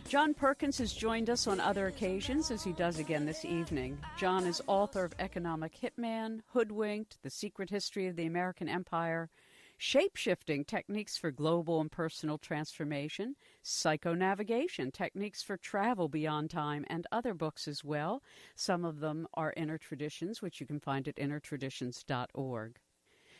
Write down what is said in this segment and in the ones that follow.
John Perkins has joined us on other occasions, as he does again this evening. John is author of Economic Hitman, Hoodwinked, The Secret History of the American Empire, Shapeshifting, Techniques for Global and Personal Transformation, Psychonavigation, Techniques for Travel Beyond Time, and other books as well. Some of them are Inner Traditions, which you can find at innertraditions.org.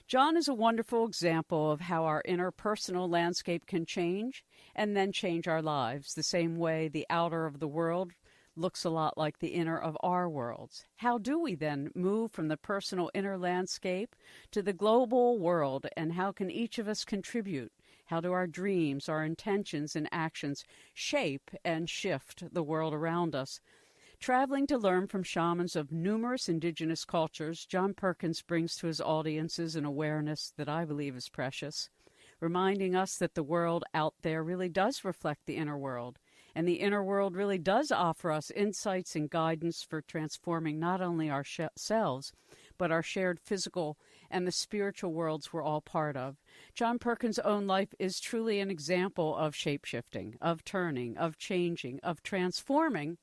John is a wonderful example of how our interpersonal landscape can change and then change our lives, the same way the outer of the world looks a lot like the inner of our worlds. How do we then move from the personal inner landscape to the global world, and how can each of us contribute? How do our dreams, our intentions, and actions shape and shift the world around us? Traveling to learn from shamans of numerous indigenous cultures, John Perkins brings to his audiences an awareness that I believe is precious, reminding us that the world out there really does reflect the inner world, and the inner world really does offer us insights and guidance for transforming not only ourselves, but our shared physical and the spiritual worlds we're all part of. John Perkins' own life is truly an example of shape-shifting, of turning, of changing, of transforming,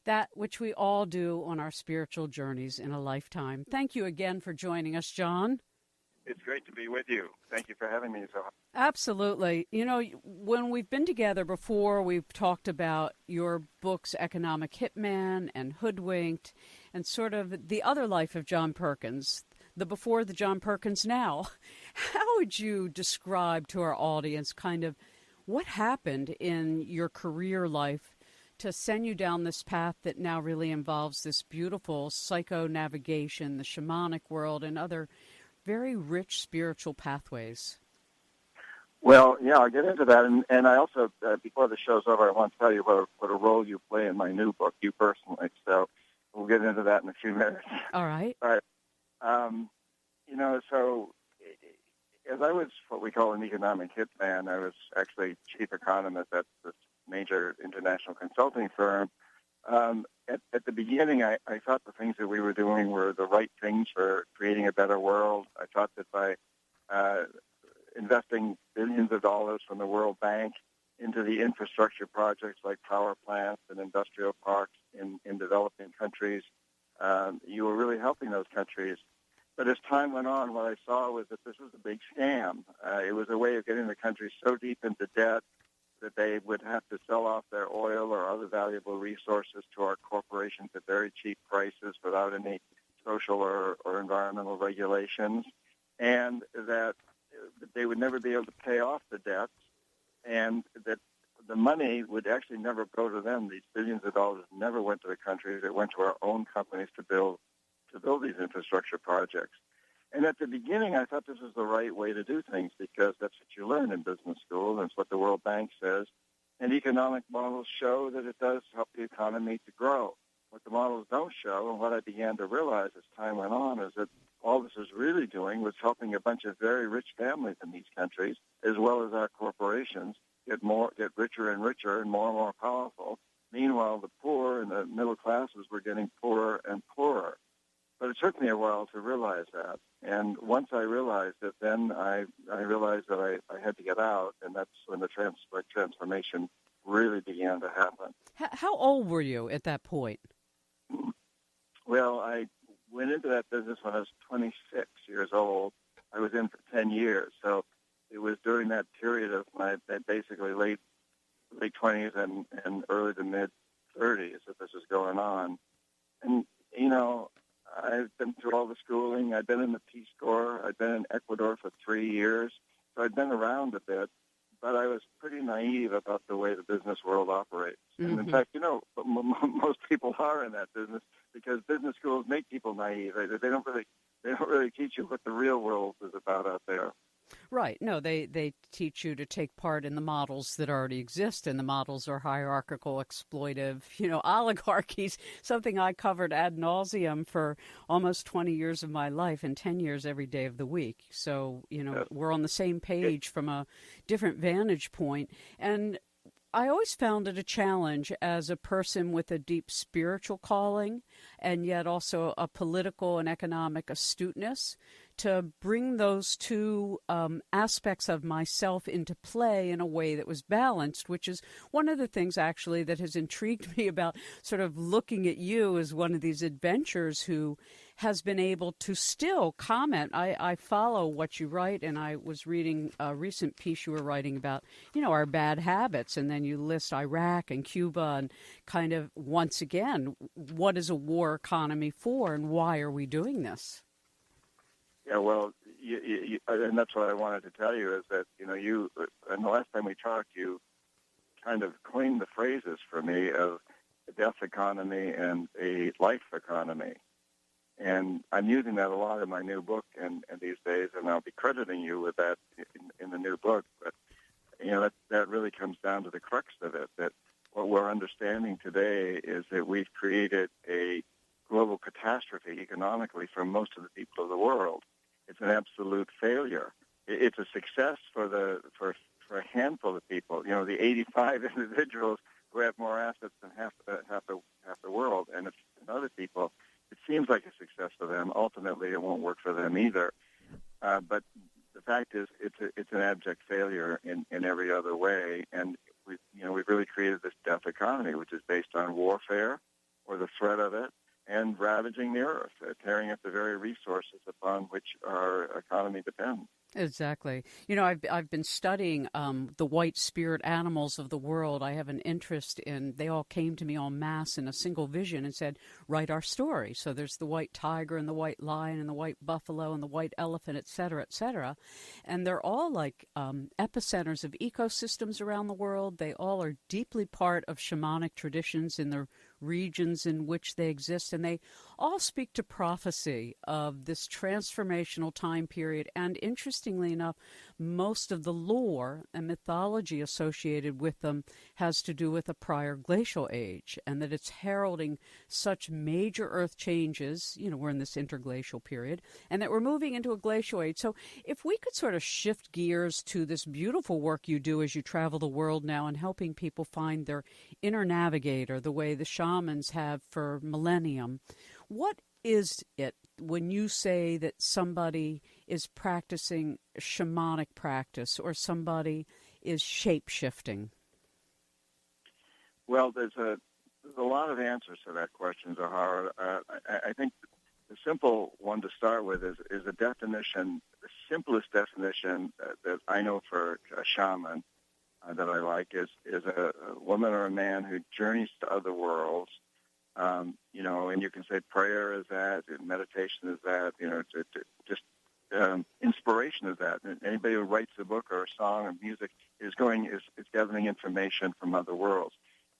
that which we all do on our spiritual journeys in a lifetime. Thank you again for joining us, John. It's great to be with you. Thank you for having me, Zoh. Absolutely. You know, when we've been together before, we've talked about your books, Economic Hitman and Hoodwinked, and sort of the other life of John Perkins, the before the John Perkins now. How would you describe to our audience kind of what happened in your career life to send you down this path that now really involves this beautiful psycho-navigation, the shamanic world, and other very rich spiritual pathways? Well, yeah, I'll get into that. And I also, before the show's over, I want to tell you what a role you play in my new book, you personally. So we'll get into that in a few minutes. All right. All right. So as I was what we call an economic hitman, I was actually chief economist at this major international consulting firm. At the beginning, I thought the things that we were doing were the right things for creating a better world. I thought that by investing billions of dollars from the World Bank into the infrastructure projects like power plants and industrial parks in developing countries, you were really helping those countries. But as time went on, what I saw was that this was a big scam. It was a way of getting the countries so deep into debt that they would have to sell off their oil or other valuable resources to our corporations at very cheap prices without any social or environmental regulations, and that they would never be able to pay off the debts, and that the money would actually never go to them. These billions of dollars never went to the countries. It went to our own companies to build these infrastructure projects. And at the beginning, I thought this was the right way to do things because that's what you learn in business school. That's what the World Bank says. And economic models show that it does help the economy to grow. What the models don't show, and what I began to realize as time went on, is that all this was really doing was helping a bunch of very rich families in these countries, as well as our corporations, get richer and richer and more powerful. Meanwhile, the poor and the middle classes were getting poorer and poorer. But it took me a while to realize that. And once I realized it, then I realized that I had to get out, and that's when the transformation really began to happen. How old were you at that point? Well, I went into that business when I was 26 years old. I was in for 10 years. So it was during that period of my basically late 20s and early to mid-30s that this was going on. And, I've been through all the schooling. I've been in the Peace Corps. I've been in Ecuador for 3 years. So I'd been around a bit, but I was pretty naive about the way the business world operates. Mm-hmm. And in fact, most people are in that business because business schools make people naive. They don't really teach you what the real world is about out there. Right. No, they teach you to take part in the models that already exist, and the models are hierarchical, exploitive, oligarchies, something I covered ad nauseum for almost 20 years of my life and 10 years every day of the week. So, we're on the same page from a different vantage point. And I always found it a challenge as a person with a deep spiritual calling and yet also a political and economic astuteness to bring those two aspects of myself into play in a way that was balanced, which is one of the things actually that has intrigued me about sort of looking at you as one of these adventurers who has been able to still comment. I follow what you write, and I was reading a recent piece you were writing about, our bad habits, and then you list Iraq and Cuba and kind of, once again, what is a war economy for and why are we doing this? Yeah, well, and that's what I wanted to tell you is that, you, and the last time we talked, you kind of coined the phrases for me of a death economy and a life economy. And I'm using that a lot in my new book and these days, and I'll be crediting you with that in the new book. But, that really comes down to the crux of it, that what we're understanding today is that we've created a global catastrophe economically for most of the people of the world. It's an absolute failure. It's a success for a handful of people. The 85 individuals who have more assets than half the world, and it's other people. It seems like a success for them. Ultimately, it won't work for them either. But the fact is, it's an abject failure in every other way. And we've really created this death economy, which is based on warfare or the threat of it, and ravaging the earth, tearing up the very resources upon which our economy depends. Exactly. I've been studying the white spirit animals of the world. I have an interest in, they all came to me en masse in a single vision and said, write our story. So there's the white tiger and the white lion and the white buffalo and the white elephant, et cetera, et cetera. And they're all like epicenters of ecosystems around the world. They all are deeply part of shamanic traditions in the regions in which they exist, and they all speak to prophecy of this transformational time period. And interestingly enough, most of the lore and mythology associated with them has to do with a prior glacial age, and that it's heralding such major earth changes. We're in this interglacial period, and that we're moving into a glacial age. So if we could sort of shift gears to this beautiful work you do as you travel the world now and helping people find their inner navigator, the way the shamans have for millennium. What is it when you say that somebody is practicing shamanic practice or somebody is shape-shifting? Well, there's a lot of answers to that question, Zohar. I think the simple one to start with is a definition, the simplest definition that I know for a shaman that I like is a woman or a man who journeys to other worlds. And you can say prayer is that, and meditation is that, just inspiration is that. And anybody who writes a book or a song or music is gathering information from other worlds.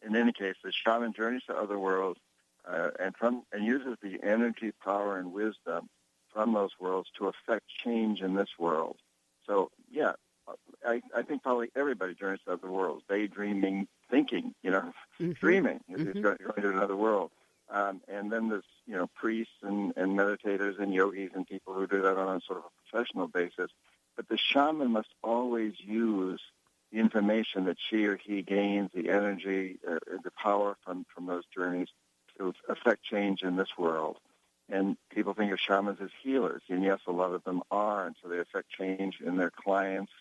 In any case, the shaman journeys to other worlds and uses the energy, power, and wisdom from those worlds to affect change in this world. So, yeah, I think probably everybody journeys to other worlds, daydreaming, thinking, dreaming is going to another world. And then there's, priests and meditators and yogis and people who do that on a sort of a professional basis. But the shaman must always use the information that she or he gains, the energy, the power from those journeys to affect change in this world. And people think of shamans as healers, and yes, a lot of them are, and so they affect change in their clients,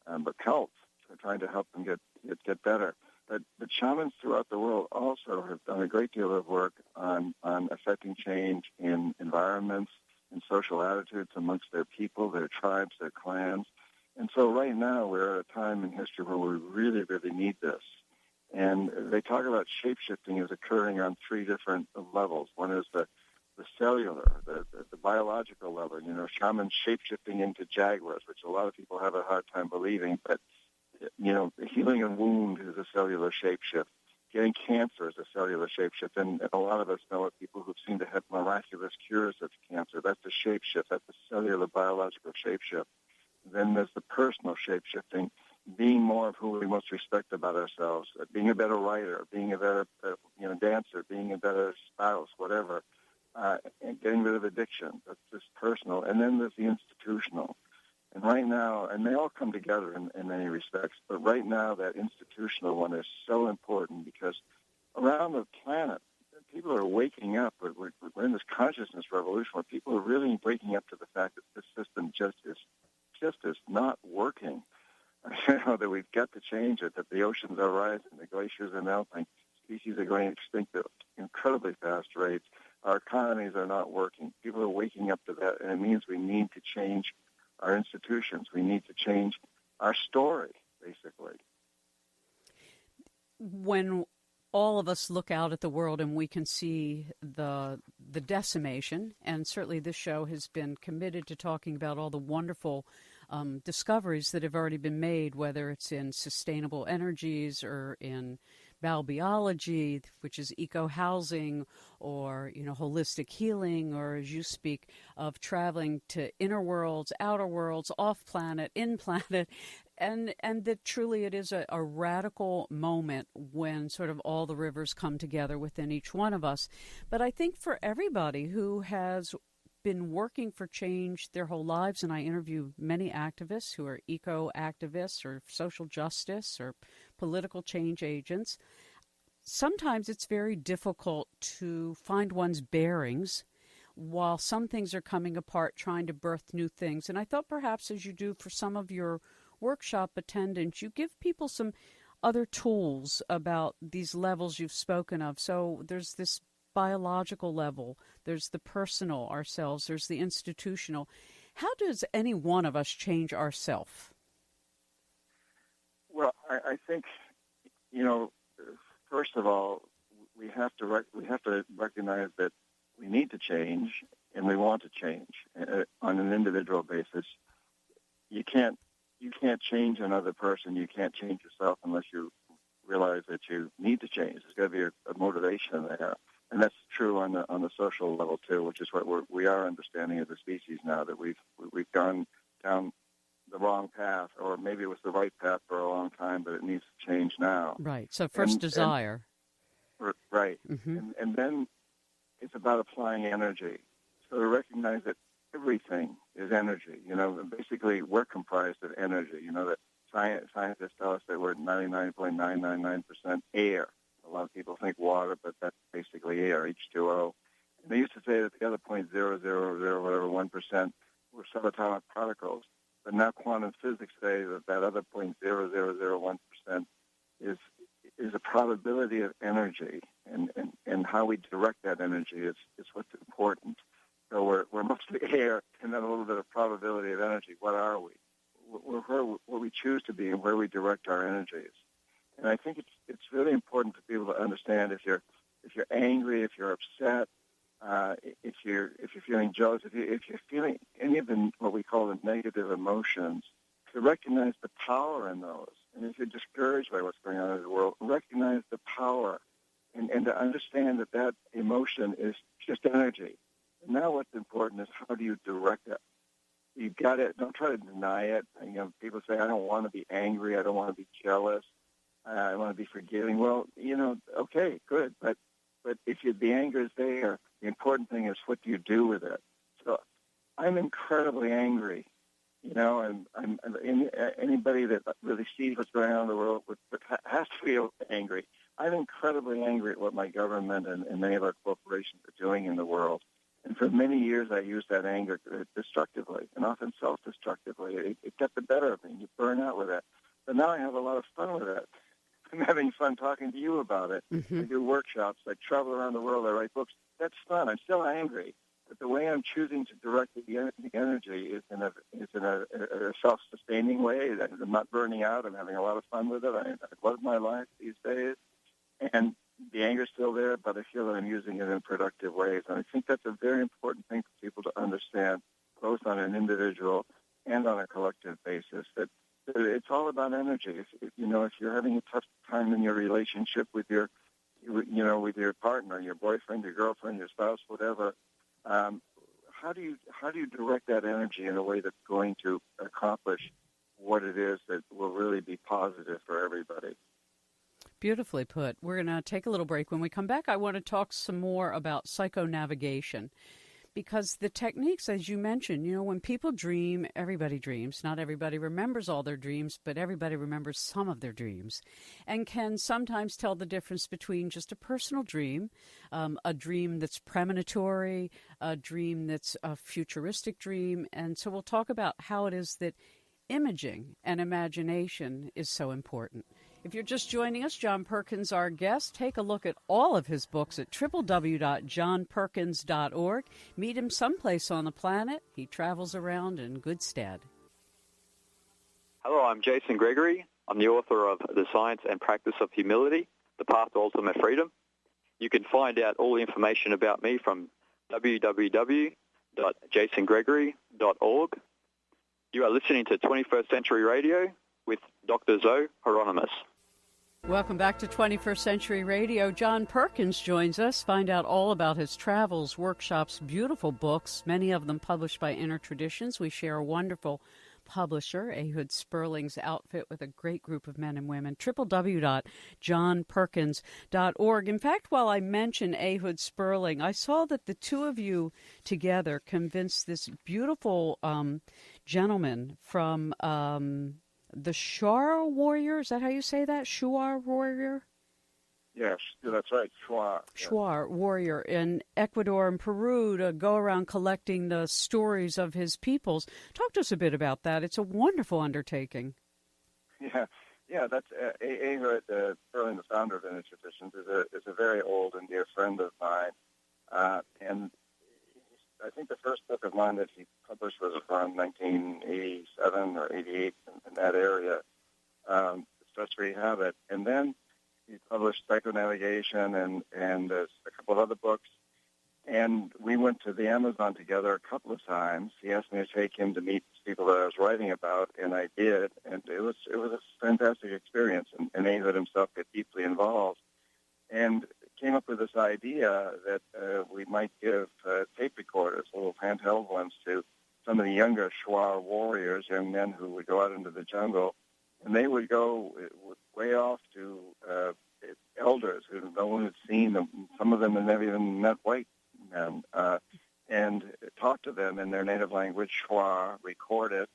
but cults are trying to help them get better. But shamans throughout the world also have done a great deal of work on affecting change in environments and social attitudes amongst their people, their tribes, their clans. And so right now we're at a time in history where we really, really need this. And they talk about shape-shifting as occurring on three different levels. One is the cellular, the biological level. Shamans shape-shifting into jaguars, which a lot of people have a hard time believing, but healing a wound is a cellular shapeshift. Getting cancer is a cellular shapeshift, and a lot of us know of people who seem to have miraculous cures of cancer. That's a shapeshift. That's a cellular biological shapeshift. Then there's the personal shapeshifting, being more of who we most respect about ourselves, being a better writer, being a better dancer, being a better spouse, whatever, and getting rid of addiction. That's just personal. And then there's the institutional. And right now, and they all come together in many respects, but right now that institutional one is so important because around the planet, people are waking up. We're in this consciousness revolution where people are really waking up to the fact that this change it, that the oceans are rising, the glaciers are melting, species are going extinct at incredibly fast rates. Our economies are not working. People are waking up to that, and it means we need to change our institutions. We need to change our story, basically. When all of us look out at the world and we can see the decimation, and certainly this show has been committed to talking about all the wonderful discoveries that have already been made, whether it's in sustainable energies or in biobiology, which is eco-housing, or holistic healing, or as you speak of traveling to inner worlds, outer worlds, off planet, in planet, and that truly it is a radical moment when sort of all the rivers come together within each one of us. But I think for everybody who has been working for change their whole lives, and I interview many activists who are eco-activists or social justice or political change agents, sometimes it's very difficult to find one's bearings while some things are coming apart, trying to birth new things. And I thought perhaps as you do for some of your workshop attendants, you give people some other tools about these levels you've spoken of. So there's this biological level, there's the personal ourselves, there's the institutional. How does any one of us change ourselves? Well, I think, first of all, we have to recognize that we need to change and we want to change on an individual basis. You can't change another person. You can't change yourself unless you realize that you need to change. There's got to be a motivation there. And that's true on the social level too, which is what we are understanding as a species now, that we've gone down the wrong path, or maybe it was the right path for a long time, but it needs to change now. Right. So first desire. Right. Mm-hmm. And then it's about applying energy. So to recognize that everything is energy. Basically we're comprised of energy. That scientists tell us that we're 99.999% air. A lot of people think water, but that's basically air, H2O. And they used to say that the other 0.0001% were subatomic particles. But now quantum physics say that other 0.0001% is a probability of energy, and how we direct that energy is what's important. So we're mostly air and then a little bit of probability of energy. What are we? We're where we choose to be and where we direct our energies. And I think it's really important for people to understand if you're angry, if you're upset, if you're feeling jealous, if you're feeling any of what we call the negative emotions, to recognize the power in those. And if you're discouraged by what's going on in the world, recognize the power and to understand that emotion is just energy. And now what's important is how do you direct it? You've got it. Don't try to deny it. People say, I don't want to be angry. I don't want to be jealous. I want to be forgiving. Well, okay, good. But if the anger is there, the important thing is what do you do with it? So I'm incredibly angry, and anybody that really sees what's going on in the world has to feel angry. I'm incredibly angry at what my government and many of our corporations are doing in the world. And for many years, I used that anger destructively and often self-destructively. It got the better of me. You burn out with it. But now I have a lot of fun with it. I'm having fun talking to you about it. Mm-hmm. I do workshops. I travel around the world. I write books. That's fun. I'm still angry. But the way I'm choosing to direct the energy is in a self-sustaining way. I'm not burning out. I'm having a lot of fun with it. I love my life these days. And the anger's still there, but I feel that I'm using it in productive ways. And I think that's a very important thing for people to understand, both on an individual and on a collective basis, that it's all about energy. If you're having a tough time in your relationship with your partner, your boyfriend, your girlfriend, your spouse, whatever, how do you direct that energy in a way that's going to accomplish what it is that will really be positive for everybody? Beautifully put. We're going to take a little break. When we come back, I want to talk some more about psychonavigation, because the techniques, as you mentioned, when people dream, everybody dreams. Not everybody remembers all their dreams, but everybody remembers some of their dreams, and can sometimes tell the difference between just a personal dream, a dream that's premonitory, a dream that's a futuristic dream. And so we'll talk about how it is that imaging and imagination is so important. If you're just joining us, John Perkins, our guest. Take a look at all of his books at www.johnperkins.org. Meet him someplace on the planet. He travels around in good stead. Hello, I'm Jason Gregory. I'm the author of The Science and Practice of Humility, The Path to Ultimate Freedom. You can find out all the information about me from www.jasongregory.org. You are listening to 21st Century Radio with Dr. Zoh Hieronimus. Welcome back to 21st Century Radio. John Perkins joins us. Find out all about his travels, workshops, beautiful books, many of them published by Inner Traditions. We share a wonderful publisher, Ehud Sperling's outfit, with a great group of men and women. www.johnperkins.org. In fact, while I mention Ehud Sperling, I saw that the two of you together convinced this beautiful gentleman from the Shuar Warrior. Is that how you say that? Shuar Warrior? Yes, that's right, Shuar. Shuar Warrior in Ecuador and Peru to go around collecting the stories of his peoples. Talk to us a bit about that. It's a wonderful undertaking. Yeah, that's Ehud Sperling, the founder of Inner Traditions, is a very old and dear friend of mine. And I think the first book of mine that he published was around 1987 or 88 in that area, Stress Free Habit. And then he published Psychonavigation and a couple of other books. And we went to the Amazon together a couple of times. He asked me to take him to meet people that I was writing about, and I did. And it was a fantastic experience. And Ehud himself got deeply involved. And came up with this idea that we might give tape recorders, little handheld ones, to some of the younger Shuar warriors, young men who would go out into the jungle, and they would go way off to elders who no one had seen them. Some of them had never even met white men, and talk to them in their native language, Shuar, record it,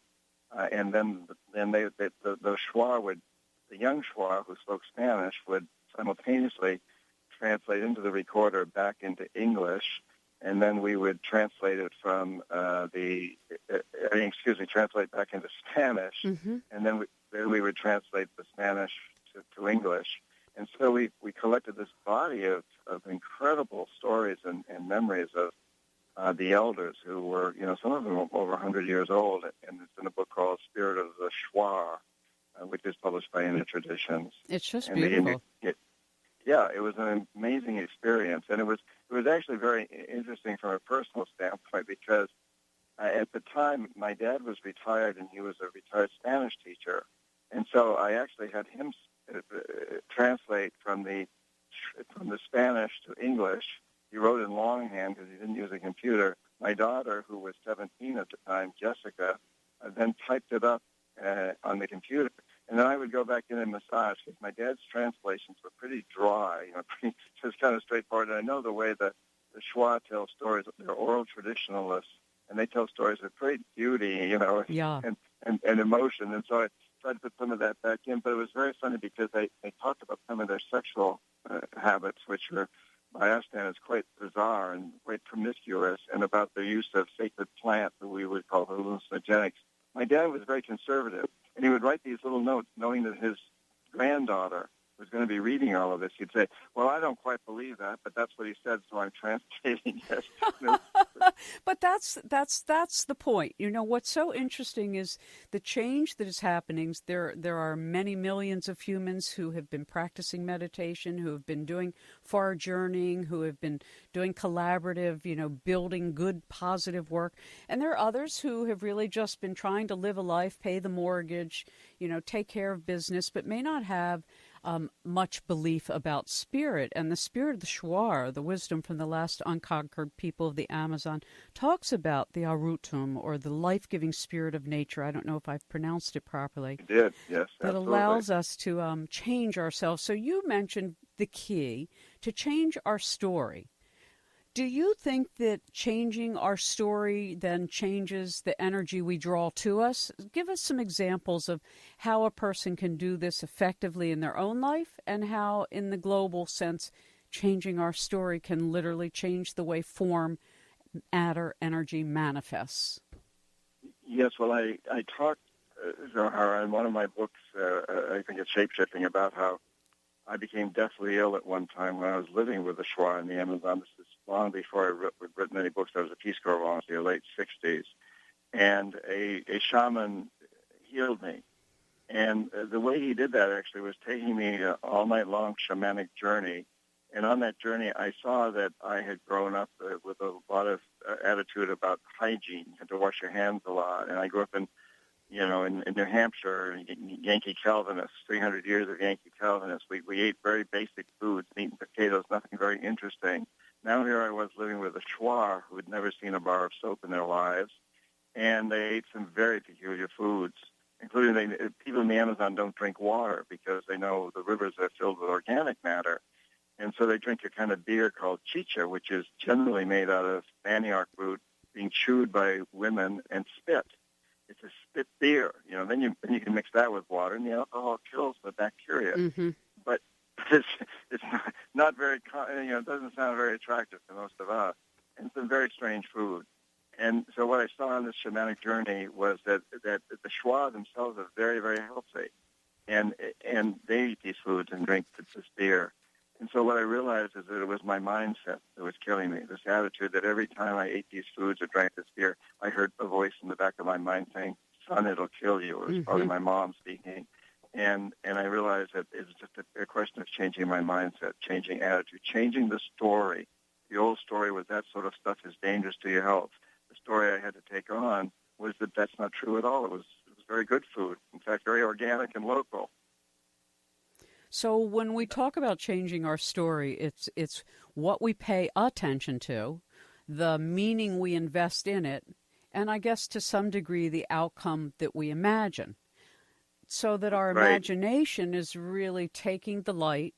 and then the Shuar would, the young Shuar who spoke Spanish, would simultaneously translate into the recorder back into English, and then we would translate it from translate back into Spanish, and then we would translate the Spanish to English. And so we collected this body of incredible stories and memories of the elders who were, some of them were over 100 years old, and it's in a book called Spirit of the Shuar, which is published by Inner Traditions. It's just beautiful. Yeah, it was an amazing experience, and it was actually very interesting from a personal standpoint because at the time my dad was retired and he was a retired Spanish teacher, and so I actually had him translate from the Spanish to English. He wrote in longhand because he didn't use a computer. My daughter, who was 17 at the time, Jessica, then typed it up on the computer. And then I would go back in and massage because my dad's translations were pretty dry, just kind of straightforward. And I know the way the Shuar tell stories. They're oral traditionalists, and they tell stories with great beauty, and emotion. And so I tried to put some of that back in. But it was very funny because they talked about some of their sexual habits, which were, by our standards, quite bizarre and quite promiscuous, and about the use of sacred plants that we would call hallucinogenics. My dad was very conservative, and he would write these little notes knowing that his granddaughter was going to be reading all of this. He'd say, well, I don't quite believe that, but that's what he said, so I'm translating it. But that's the point. What's so interesting is the change that is happening. There are many millions of humans who have been practicing meditation, who have been doing far journeying, who have been doing collaborative, building good, positive work. And there are others who have really just been trying to live a life, pay the mortgage, take care of business, but may not have much belief about spirit. And the spirit of the Shuar, the wisdom from the last unconquered people of the Amazon, talks about the Arutum, or the life-giving spirit of nature. I don't know if I've pronounced it properly. You did, yes, that absolutely. Allows us to change ourselves. So you mentioned the key to change our story. Do you think that changing our story then changes the energy we draw to us? Give us some examples of how a person can do this effectively in their own life, and how, in the global sense, changing our story can literally change the way form, matter, energy manifests. Yes, well, I talked Zohar, in one of my books, I think it's Shapeshifting, about how I became deathly ill at one time when I was living with the Shuar in the Amazon. This is long before I'd written any books. I was a Peace Corps volunteer, late 60s. And a shaman healed me. And the way he did that actually was taking me an all-night-long shamanic journey. And on that journey, I saw that I had grown up with a lot of attitude about hygiene. You had to wash your hands a lot. And I grew up in New Hampshire, Yankee Calvinists, 300 years of Yankee Calvinists. We ate very basic foods, meat and potatoes, nothing very interesting. Now here I was living with a Shuar who had never seen a bar of soap in their lives, and they ate some very peculiar foods, including people in the Amazon don't drink water because they know the rivers are filled with organic matter. And so they drink a kind of beer called chicha, which is generally made out of manioc root being chewed by women and spit. It's a spit beer, then you can mix that with water, and the alcohol kills the bacteria. Mm-hmm. But it's not very, it doesn't sound very attractive to most of us. And it's a very strange food. And so what I saw on this shamanic journey was that the Shuar themselves are very, very healthy. And they eat these foods and drink this beer. And so what I realized is that it was my mindset that was killing me, this attitude that every time I ate these foods or drank this beer, I heard a voice in the back of my mind saying, son, it'll kill you. It was probably my mom speaking. And I realized that it was just a question of changing my mindset, changing attitude, changing the story. The old story was that sort of stuff is dangerous to your health. The story I had to take on was that that's not true at all. It was very good food, in fact, very organic and local. So when we talk about changing our story, it's what we pay attention to, the meaning we invest in it, and I guess to some degree the outcome that we imagine. So that our imagination is really taking the light,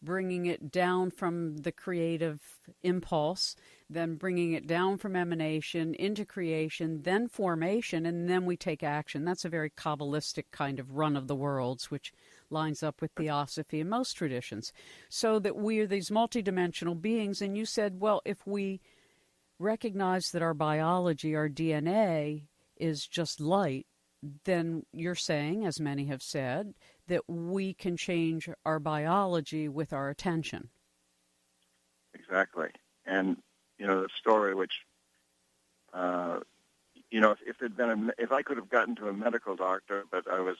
bringing it down from the creative impulse, then bringing it down from emanation into creation, then formation, and then we take action. That's a very Kabbalistic kind of run of the worlds, which lines up with theosophy and most traditions. So that we are these multidimensional beings, and you said, well, if we recognize that our biology, our DNA, is just light, then you're saying, as many have said, that we can change our biology with our attention. Exactly. And, the story which, if I could have gotten to a medical doctor, but I was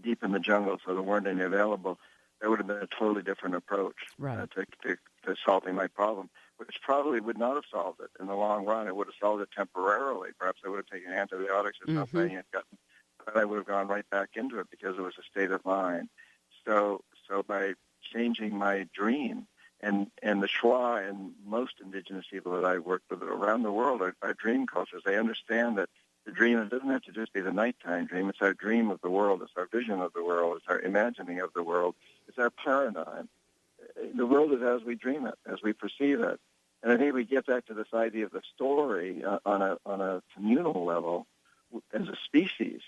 deep in the jungle, so there weren't any available, that would have been a totally different approach to solving my problem, which probably would not have solved it in the long run. It would have solved it temporarily. Perhaps I would have taken antibiotics or something, but I would have gone right back into it because it was a state of mind. So by changing my dream, and the Shuar and most indigenous people that I work with around the world are dream cultures. They understand that the dream, it doesn't have to just be the nighttime dream. It's our dream of the world. It's our vision of the world. It's our imagining of the world. It's our paradigm. The world is as we dream it, as we perceive it. And I think we get back to this idea of the story on a communal level. As a species,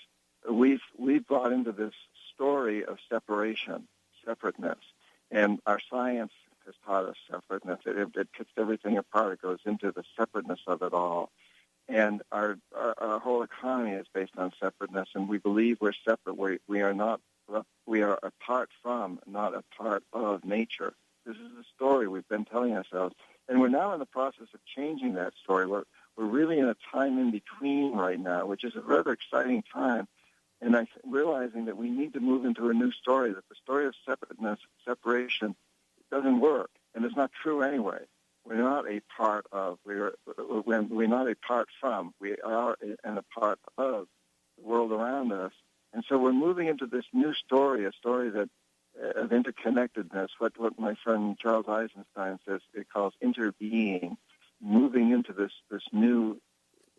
we've brought into this story of separation, separateness. And our science has taught us separateness. It picks everything apart. It goes into the separateness of it all. And our whole economy is based on separateness, and we believe we're separate. We are apart from, not a part of nature. This is the story we've been telling ourselves. And we're now in the process of changing that story. We're really in a time in between right now, which is a rather exciting time. And I'm realizing that we need to move into a new story, that the story of separateness, separation, doesn't work, and it's not true anyway. We're not a part of, we're not a part from, we are a part of the world around us. And so we're moving into this new story, a story that of interconnectedness, what my friend Charles Eisenstein says it calls interbeing, moving into this new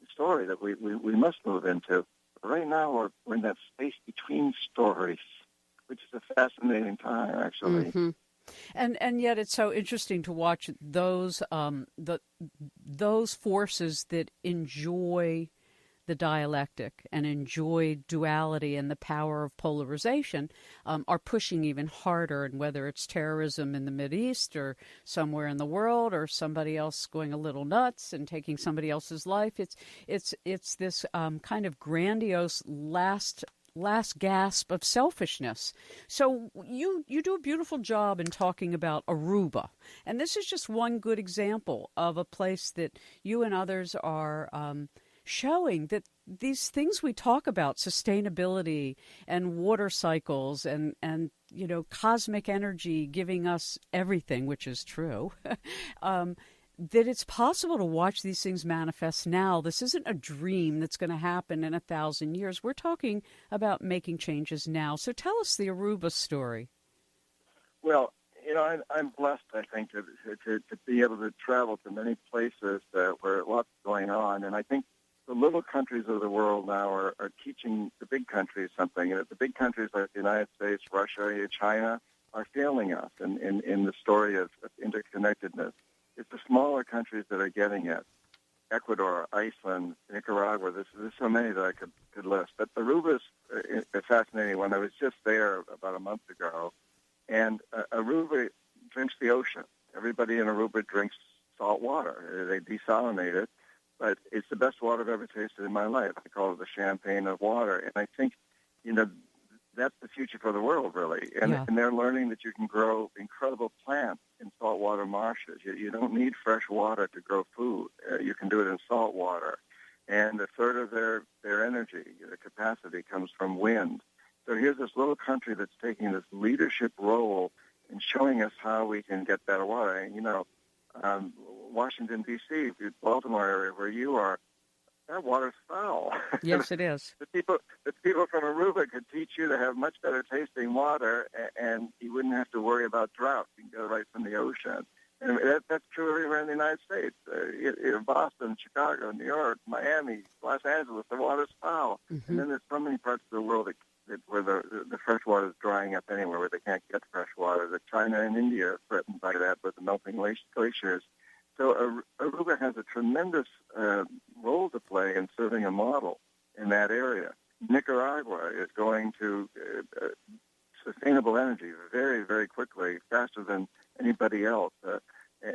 story that we must move into. But right now we're in that space between stories, which is a fascinating time, actually. Mm-hmm. And yet it's so interesting to watch those forces that enjoy the dialectic and enjoy duality and the power of polarization are pushing even harder. And whether it's terrorism in the Mideast or somewhere in the world or somebody else going a little nuts and taking somebody else's life, it's this kind of grandiose last gasp of selfishness. So you do a beautiful job in talking about Aruba. And this is just one good example of a place that you and others are showing that these things we talk about, sustainability and water cycles and cosmic energy giving us everything, which is true, that it's possible to watch these things manifest now. This isn't a dream that's going to happen in 1,000 years. We're talking about making changes now. So tell us the Aruba story. Well, I'm blessed, I think, to be able to travel to many places where lots is going on. And I think the little countries of the world now are teaching the big countries something. And the big countries like the United States, Russia, China are failing us in the story of interconnectedness. It's the smaller countries that are getting it. Ecuador, Iceland, Nicaragua, there's so many that I could list. But Aruba's a fascinating one. I was just there about a month ago, and Aruba drinks the ocean. Everybody in Aruba drinks salt water. They desalinate it, but it's the best water I've ever tasted in my life. I call it the champagne of water. And I think, that's the future for the world, really. And they're learning that you can grow incredible plants in saltwater marshes. You don't need fresh water to grow food. You can do it in salt water. And a third of their energy, the capacity, comes from wind. So here's this little country that's taking this leadership role in showing us how we can get better water. And, Washington, D.C., the Baltimore area where you are, that water's foul. Yes, it is. The people from Aruba could teach you to have much better tasting water, and you wouldn't have to worry about drought. You can get it right from the ocean. And that's true everywhere in the United States. Boston, Chicago, New York, Miami, Los Angeles, the water's foul. Mm-hmm. And then there's so many parts of the world where the fresh water is drying up anywhere, where they can't get fresh water. China and India are threatened by that with the melting glaciers. So Aruba has a tremendous role to play in serving a model in that area. Nicaragua is going to sustainable energy very, very quickly, faster than anybody else.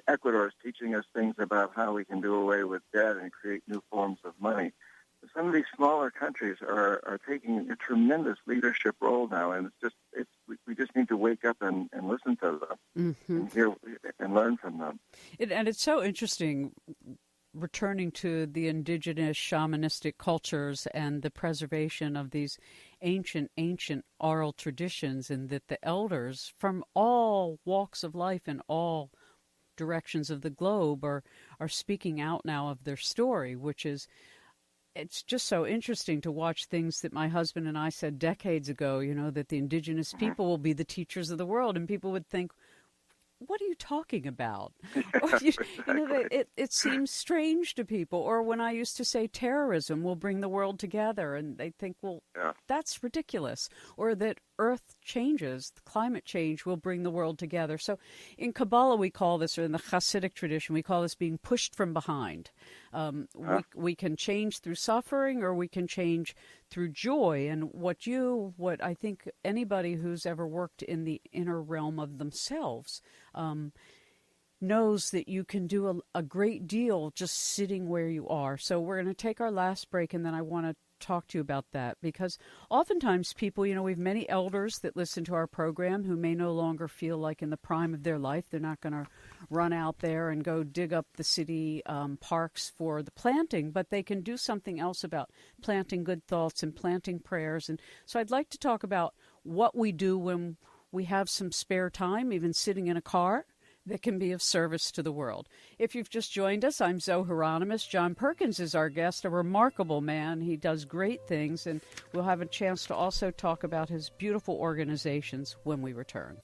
Ecuador is teaching us things about how we can do away with debt and create new forms of money. Some of these smaller countries are taking a tremendous leadership role now, and we just need to wake up and listen to them and hear and learn from them. And it's so interesting, returning to the indigenous shamanistic cultures and the preservation of these ancient oral traditions, and that the elders from all walks of life and all directions of the globe are speaking out now of their story, which is, it's just so interesting to watch things that my husband and I said decades ago, that the indigenous people will be the teachers of the world. And people would think, what are you talking about? It seems strange to people. Or when I used to say terrorism will bring the world together, and they think, that's ridiculous. Or that earth changes, climate change will bring the world together. So in Kabbalah we call this, or in the Hasidic tradition, we call this being pushed from behind. We can change through suffering, or we can change through joy. And what I think anybody who's ever worked in the inner realm of themselves knows that you can do a great deal just sitting where you are. So we're going to take our last break, and then I want to talk to you about that, because oftentimes people, we have many elders that listen to our program who may no longer feel like in the prime of their life. They're not going to run out there and go dig up the city parks for the planting, but they can do something else about planting good thoughts and planting prayers. And so I'd like to talk about what we do when we have some spare time, even sitting in a car, that can be of service to the world. If you've just joined us, I'm Zoh Hieronimus. John Perkins is our guest, a remarkable man. He does great things, and we'll have a chance to also talk about his beautiful organizations when we return.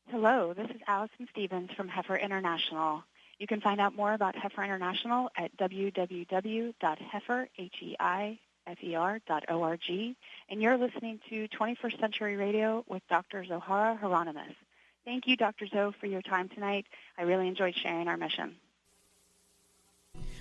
Hello, this is Allison Stevens from Heifer International. You can find out more about Heifer International at www.heifer.org, and you're listening to 21st Century Radio with Dr. Zoh Hieronimus. Thank you, Dr. Zoh, for your time tonight. I really enjoyed sharing our mission.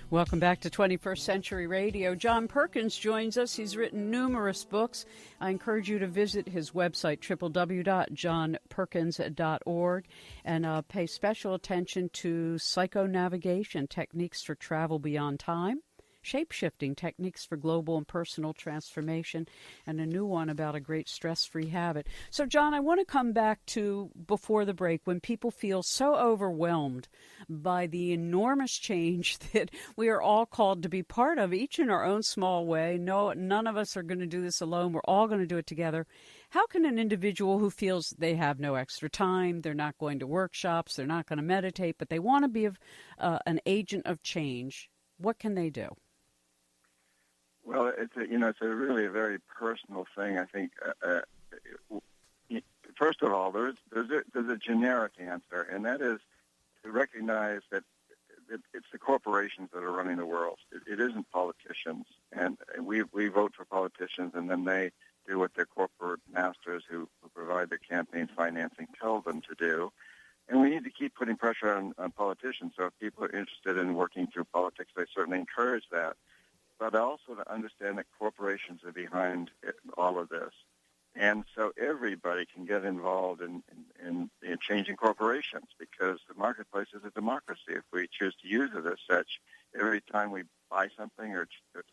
Welcome back to 21st Century Radio. John Perkins joins us. He's written numerous books. I encourage you to visit his website, www.johnperkins.org, and pay special attention to psychonavigation, techniques for travel beyond time, Shapeshifting, techniques for global and personal transformation, and a new one about a great stress-free habit. So, John, I want to come back to before the break, when people feel so overwhelmed by the enormous change that we are all called to be part of, each in our own small way. No, none of us are going to do this alone. We're all going to do it together. How can an individual who feels they have no extra time, they're not going to workshops, they're not going to meditate, but they want to be an agent of change, what can they do? Well, it's really a very personal thing. I think. First of all, there's a generic answer, and that is to recognize that it's the corporations that are running the world. It isn't politicians, and we vote for politicians, and then they do what their corporate masters who provide the campaign financing tell them to do. And we need to keep putting pressure on politicians. So if people are interested in working through politics, I certainly encourage that. But also to understand that corporations are behind all of this. And so everybody can get involved in changing corporations, because the marketplace is a democracy. If we choose to use it as such, every time we buy something or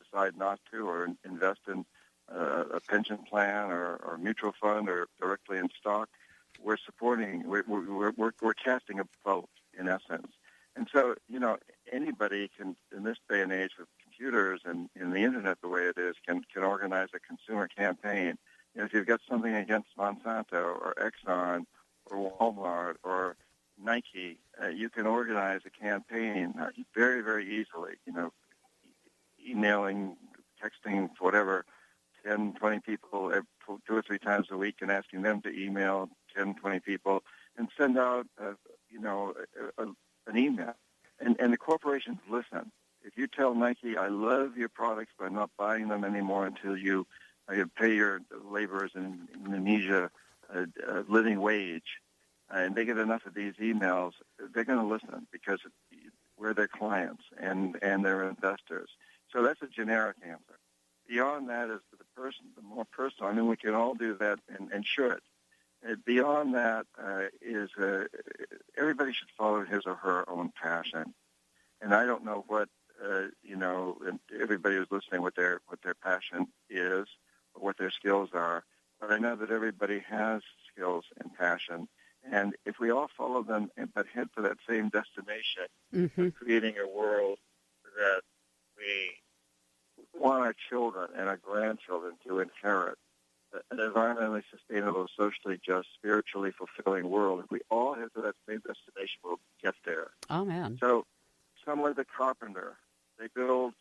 decide not to, or invest in a pension plan or mutual fund or directly in stock, we're casting a vote, in essence. And so, anybody can, in this day and age with computers and the internet the way it is, can organize a consumer campaign. If you've got something against Monsanto or Exxon or Walmart or Nike, you can organize a campaign very, very easily, emailing, texting, whatever, 10, 20 people 2 or 3 times a week, and asking them to email 10, 20 people and send out, an email. And the corporations listen. If you tell Nike, I love your products, but I'm not buying them anymore until you pay your laborers in Indonesia a living wage, and they get enough of these emails, they're going to listen, because we're their clients and they're investors. So that's a generic answer. Beyond that is the more personal. I mean, we can all do that and should. Beyond that is everybody should follow his or her own passion. And I don't know what, everybody who's listening, what their passion is or what their skills are. But I know that everybody has skills and passion. And if we all follow them but head for that same destination, of creating a world that we want our children and our grandchildren to inherit, an environmentally sustainable, socially just, spiritually fulfilling world, if we all head to that same destination, we'll get there. Oh, man. So someone like the carpenter, they build,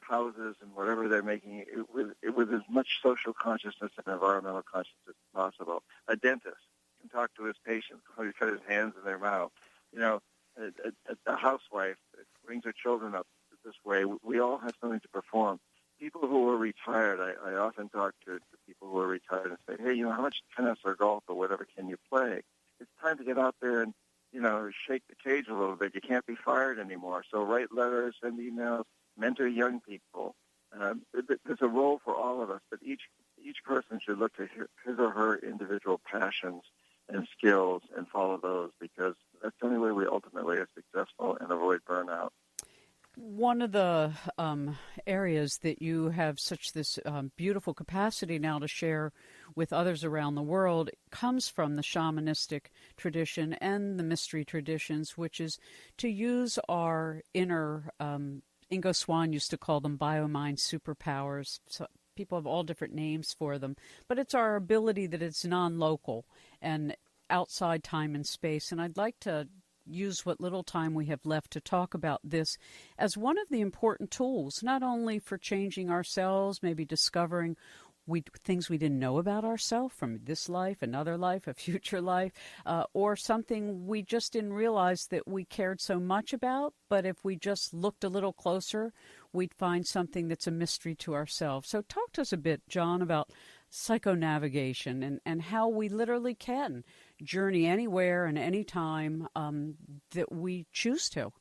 houses and whatever they're making with as much social consciousness and environmental consciousness as possible. A dentist can talk to his patients before he cut his hands in their mouth. A housewife that brings her children up this way. We all have something to perform. People who are retired, I often talk to people who are retired and say, hey, how much tennis or golf or whatever can you play? It's time to get out there and, shake the cage a little bit. You can't be fired anymore. So write letters, send emails, mentor young people. There's a role for all of us, but each person should look to his or her individual passions and skills and follow those, because that's the only way we ultimately are successful and avoid burnout. One of the areas that you have such this beautiful capacity now to share with others around the world comes from the shamanistic tradition and the mystery traditions, which is to use our inner, Ingo Swann used to call them bio-mind superpowers. So people have all different names for them, but it's our ability that it's non-local and outside time and space. And I'd like to use what little time we have left to talk about this as one of the important tools, not only for changing ourselves, maybe discovering things we didn't know about ourselves from this life, another life, a future life, or something we just didn't realize that we cared so much about. But if we just looked a little closer, we'd find something that's a mystery to ourselves. So talk to us a bit, John, about psychonavigation and how we literally can journey anywhere and anytime that we choose to.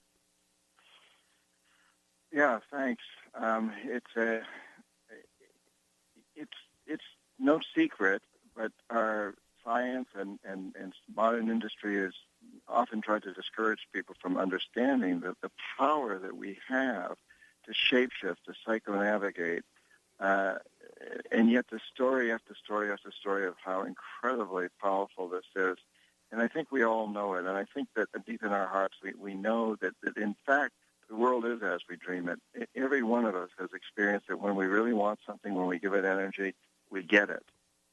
Yeah, thanks. It's no secret, but our science and modern industry is often trying to discourage people from understanding that the power that we have to shapeshift, to psychonavigate, and yet the story after story after story of how incredibly powerful this is. And I think we all know it. And I think that deep in our hearts, we know that in fact, the world is as we dream it. Every one of us has experienced it. When we really want something, when we give it energy, we get it.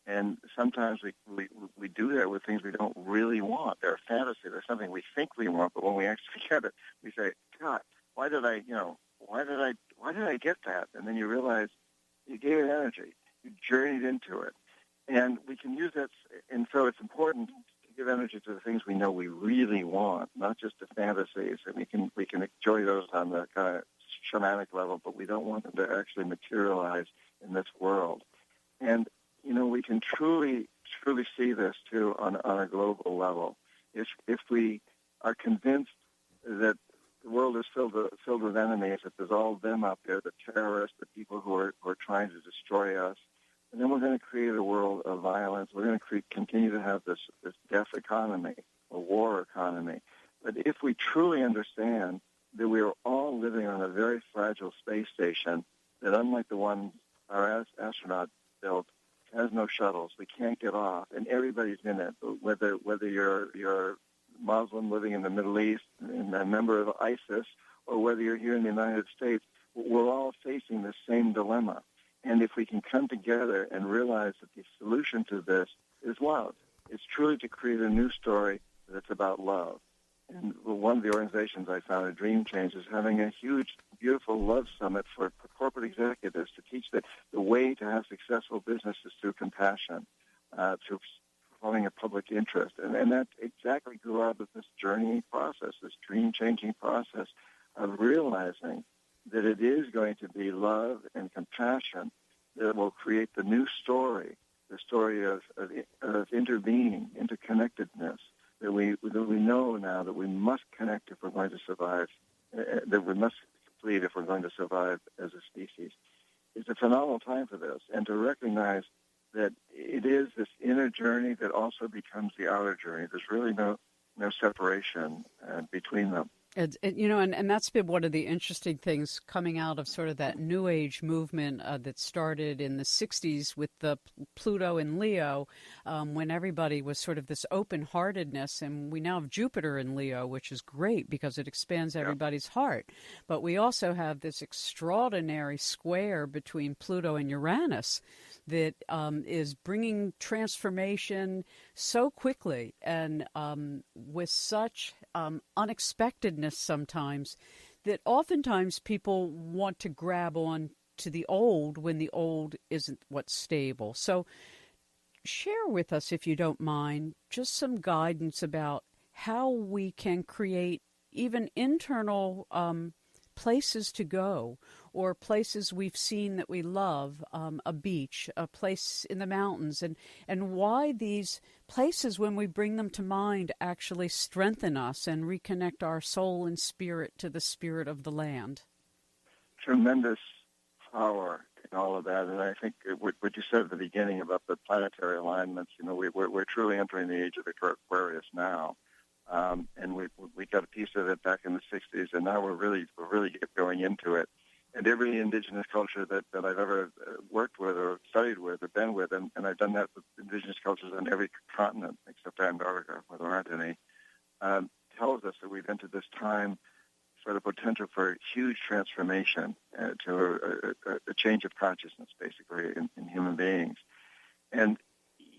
And sometimes we do that with things we don't really want. They're a fantasy. They're something we think we want, but when we actually get it, we say, God, why did I get that? And then you realize you gave it energy. You journeyed into it. And we can use that. And so it's important to give energy to the things we know we really want, not just the fantasies. And we can enjoy those on the kind of shamanic level, but we don't want them to actually materialize in this world. And we can truly see this too on a global level. If we are convinced that the world is filled with enemies, that there's all of them out there, the terrorists, the people who are trying to destroy us, and then we're going to create a world of violence. We're going to continue to have this death economy, a war economy. But if we truly understand that we are all living on a very fragile space station, that unlike the one our astronaut built, has no shuttles, we can't get off, and everybody's in it. Whether you're Muslim living in the Middle East and a member of ISIS, or whether you're here in the United States, we're all facing the same dilemma. And if we can come together and realize that the solution to this is love, it's truly to create a new story that's about love. And one of the organizations I founded, Dream Change, is having a huge, beautiful love summit for corporate executives to teach that the way to have successful business is through compassion, through following a public interest. And that exactly grew out of this journeying process, this dream-changing process of realizing that it is going to be love and compassion that will create the new story, the story of interbeing, interconnectedness, that we know now that we must connect if we're going to survive, that we must complete if we're going to survive as a species. It's a phenomenal time for this, and to recognize that it is this inner journey that also becomes the outer journey. There's really no separation between them. And that's been one of the interesting things coming out of sort of that New Age movement that started in the 60s with the Pluto in Leo, when everybody was sort of this open-heartedness, and we now have Jupiter in Leo, which is great because it expands everybody's heart. But we also have this extraordinary square between Pluto and Uranus that is bringing transformation so quickly and with such unexpectedness sometimes that oftentimes people want to grab on to the old when the old isn't what's stable. So share with us, if you don't mind, just some guidance about how we can create even internal places to go, or places we've seen that we love, a beach, a place in the mountains, and why these places, when we bring them to mind, actually strengthen us and reconnect our soul and spirit to the spirit of the land. Tremendous power in all of that, and I think what you said at the beginning about the planetary alignments, we're truly entering the age of Aquarius now. And we got a piece of it back in the 60s, and now we're really going into it. And every indigenous culture that I've ever worked with or studied with or been with, and I've done that with indigenous cultures on every continent except Antarctica, where there aren't any, tells us that we've entered this time for the potential for huge transformation, to a change of consciousness, basically, in human beings. And,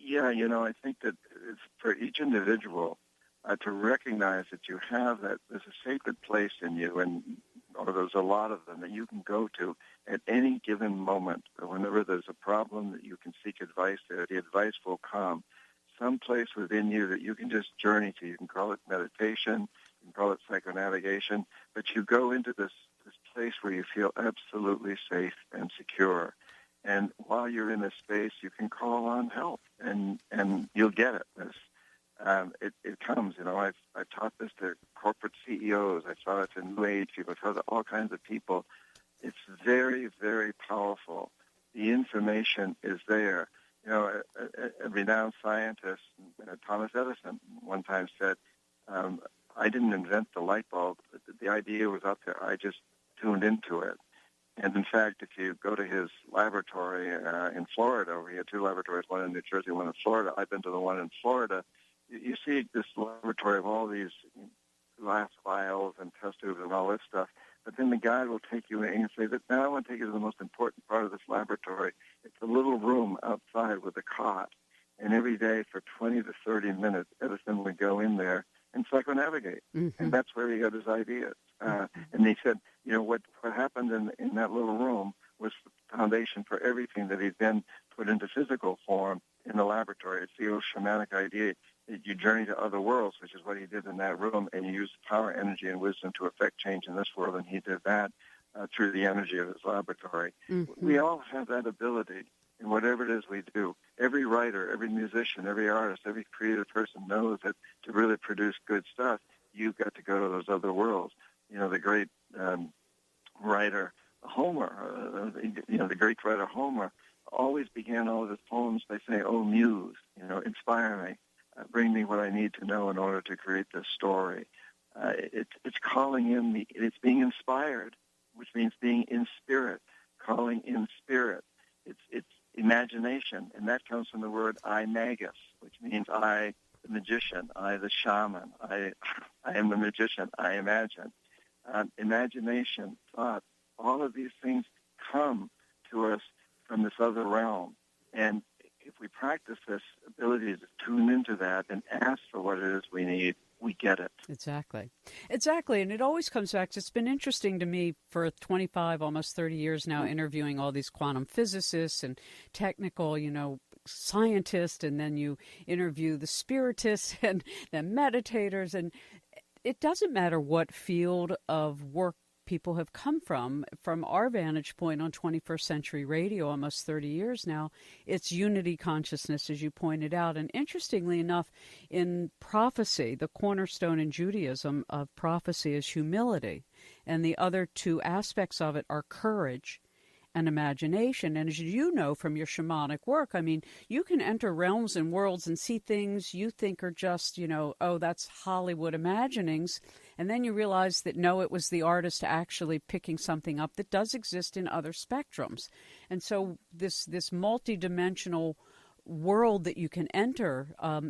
I think that it's for each individual to recognize that you have that there's a sacred place in you, or there's a lot of them that you can go to at any given moment. Whenever there's a problem that you can seek advice there, the advice will come. Some place within you that you can just journey to. You can call it meditation, you can call it psychonavigation, but you go into this place where you feel absolutely safe and secure. And while you're in this space, you can call on help, and you'll get it. It comes, I've taught this to corporate CEOs. I saw it to New Age people. I taught it to all kinds of people. very, very powerful. The information is there. You know, a renowned scientist, Thomas Edison, one time said, I didn't invent the light bulb. The idea was up there. I just tuned into it. And in fact, if you go to his laboratory in Florida, where he had two laboratories, one in New Jersey, one in Florida. I've been to the one in Florida. You see this laboratory of all these glass vials and test tubes and all this stuff. But then the guide will take you in and say, that now I want to take you to the most important part of this laboratory. It's a little room outside with a cot. And every day for 20 to 30 minutes, Edison would go in there and psychonavigate. Mm-hmm. And that's where he got his ideas. And he said, you know, what happened in that little room was the foundation for everything that he then put into physical form in the laboratory. It's the old shamanic idea that you journey to other worlds, which is what he did in that room, and you use power, energy, and wisdom to affect change in this world, and he did that through the energy of his laboratory. Mm-hmm. We all have that ability in whatever it is we do. Every writer, every musician, every artist, every creative person knows that to really produce good stuff, you've got to go to those other worlds. You know, the great writer Homer, the Greek writer Homer, always began all of his poems by saying, "Oh, muse, inspire me, bring me what I need to know in order to create this story." It's calling in it's being inspired, which means being in spirit, calling in spirit. It's imagination, and that comes from the word imagus, which means I, the magician, I, the shaman, I am the magician, I imagine. Imagination, thought, all of these things come to us from this other realm. And if we practice this ability to tune into that and ask for what it is we need, we get it. Exactly. And it always comes back. It's been interesting to me for 25, almost 30 years now, interviewing all these quantum physicists and technical, scientists, and then you interview the spiritists and the meditators. And it doesn't matter what field of work people have come from our vantage point on 21st century radio, almost 30 years now, it's unity consciousness, as you pointed out. And interestingly enough, in prophecy, the cornerstone in Judaism of prophecy is humility. And the other two aspects of it are courage and imagination. And as you know from your shamanic work, I mean, you can enter realms and worlds and see things you think are just, oh, that's Hollywood imaginings. And then you realize that, no, it was the artist actually picking something up that does exist in other spectrums. And so this multidimensional world that you can enter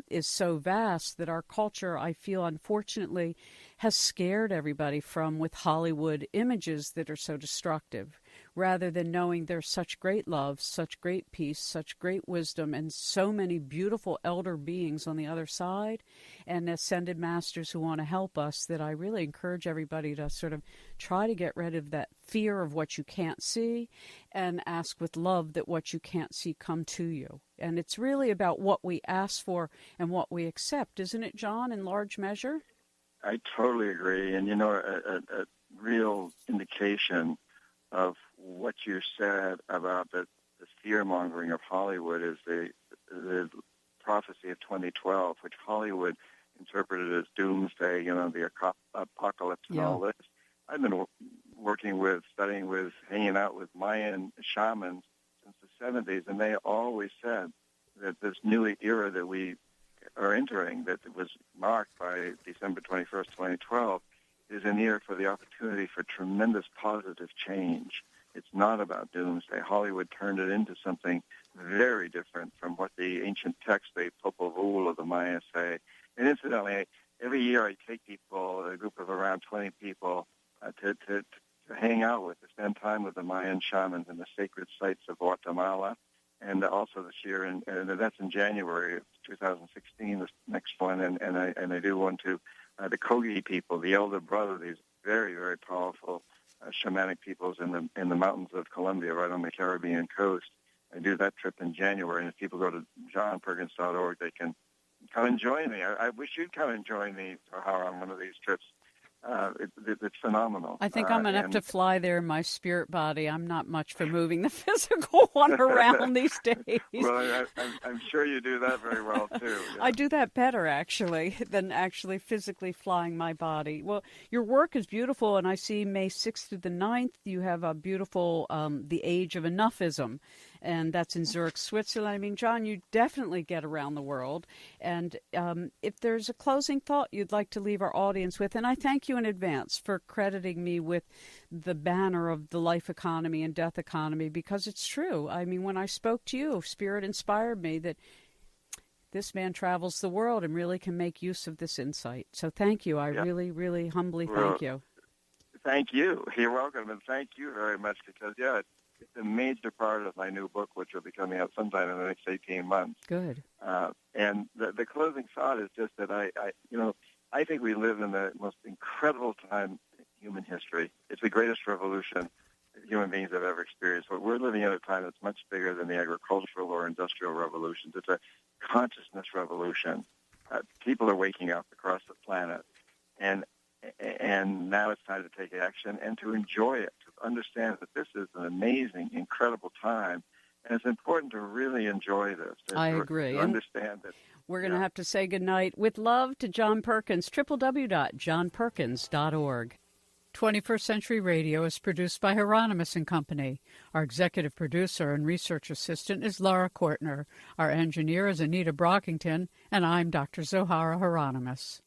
is so vast that our culture, I feel, unfortunately, has scared everybody with Hollywood images that are so destructive, rather than knowing there's such great love, such great peace, such great wisdom, and so many beautiful elder beings on the other side and ascended masters who want to help us, that I really encourage everybody to sort of try to get rid of that fear of what you can't see and ask with love that what you can't see come to you. And it's really about what we ask for and what we accept, isn't it, John, in large measure? I totally agree. And, a real indication of what you said about the fear-mongering of Hollywood is the prophecy of 2012, which Hollywood interpreted as doomsday, the apocalypse and all this. I've been studying with, hanging out with Mayan shamans since the 70s, and they always said that this new era that we are entering, that was marked by December 21st, 2012, is an era for the opportunity for tremendous positive change. It's not about doomsday. Hollywood turned it into something very different from what the ancient texts, the Popol Vuh of the Maya, say. And incidentally, every year I take people, a group of around 20 people, to hang out with, to spend time with the Mayan shamans in the sacred sites of Guatemala. And also this year, and that's in January of 2016, this next one, and I do one to the Kogi people, the elder brother, these very, very powerful shamanic peoples in the mountains of Colombia, right on the Caribbean coast. I do that trip in January, and if people go to johnperkins.org, they can come and join me. I wish you'd come and join me, Sahara, on one of these trips. It's phenomenal. I think I'm going to have to fly there in my spirit body. I'm not much for moving the physical one around these days. Well, I'm sure you do that very well, too. Yeah. I do that better, actually, than actually physically flying my body. Well, your work is beautiful, and I see May 6th through the 9th, you have a beautiful The Age of Enoughism, and that's in Zurich, Switzerland. I mean, John, you definitely get around the world. And if there's a closing thought you'd like to leave our audience with, and I thank you in advance for crediting me with the banner of the life economy and death economy, because it's true. I mean, when I spoke to you, Spirit inspired me that this man travels the world and really can make use of this insight. So thank you. I really, really humbly thank you. Thank you. You're welcome, and thank you very much, because, it's a major part of my new book, which will be coming out sometime in the next 18 months. Good. And the closing thought is just that I think we live in the most incredible time in human history. It's the greatest revolution human beings have ever experienced. But we're living at a time that's much bigger than the agricultural or industrial revolutions. It's a consciousness revolution. People are waking up across the planet, and now it's time to take action and to enjoy it, to understand that this is an amazing, incredible time, and it's important to really enjoy this. I agree. To understand that. We're going to have to say goodnight. With love to John Perkins, www.johnperkins.org. 21st Century Radio is produced by Hieronimus and Company. Our executive producer and research assistant is Laura Kortner. Our engineer is Anita Brockington, and I'm Dr. Zohara Hieronimus.